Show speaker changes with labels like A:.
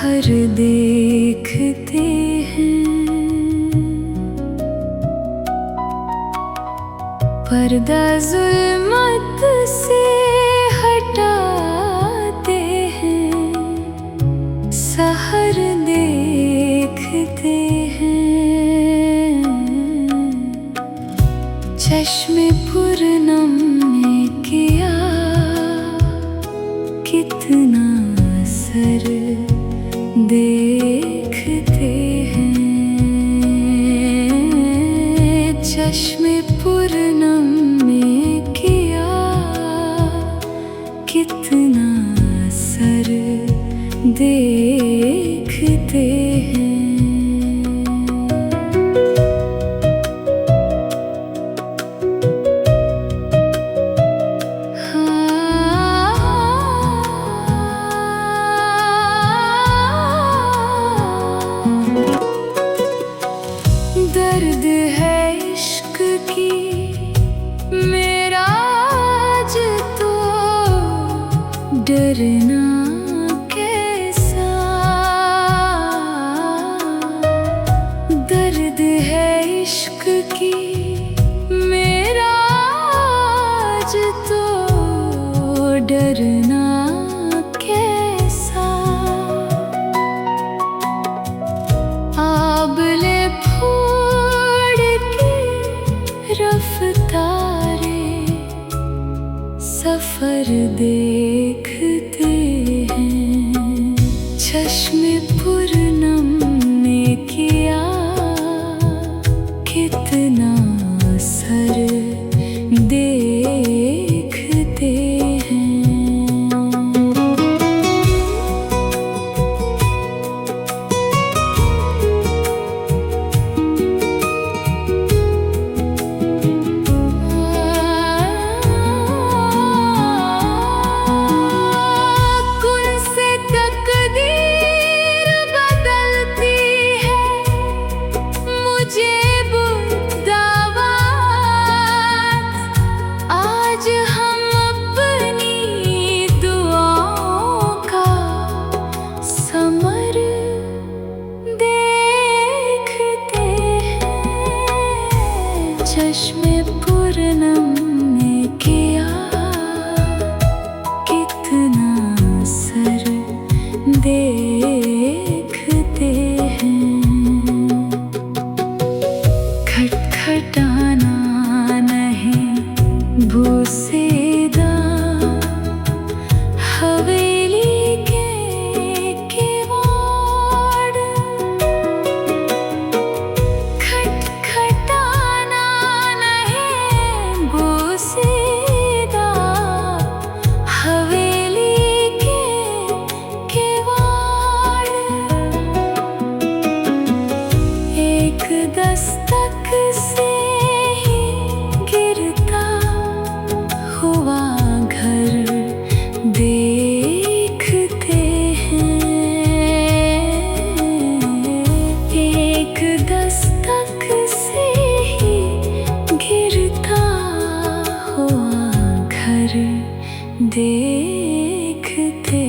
A: सहर देखते हैं, पर्दा जुल्मत से हटाते हैं, सहर देखते हैं। चश्मे पूरनम ने किया कितना असर देखते हैं। चश्मे पूरनम ने किया कितना असर देखते हैं। दर्द है इश्क की मेरा आज तो, डरना कैसा। दर्द है इश्क की मेरा आज तो, डरना कैसा। आबले रफ्तारे सफर देखते हैं। चश्मे पूरनम ने किया कितना असर देखते हैं। चश्मे पूरनम ने किया कितना असर देखते हैं। खटखटाना नहीं बूसेदा हवेली के किवाड़। खटखटाना बूसेदा हवेली के किवाड़। एक दस्तक से ही गिरता हुआ घर देखते हैं। एक दस्तक से ही गिरता हुआ घर देखते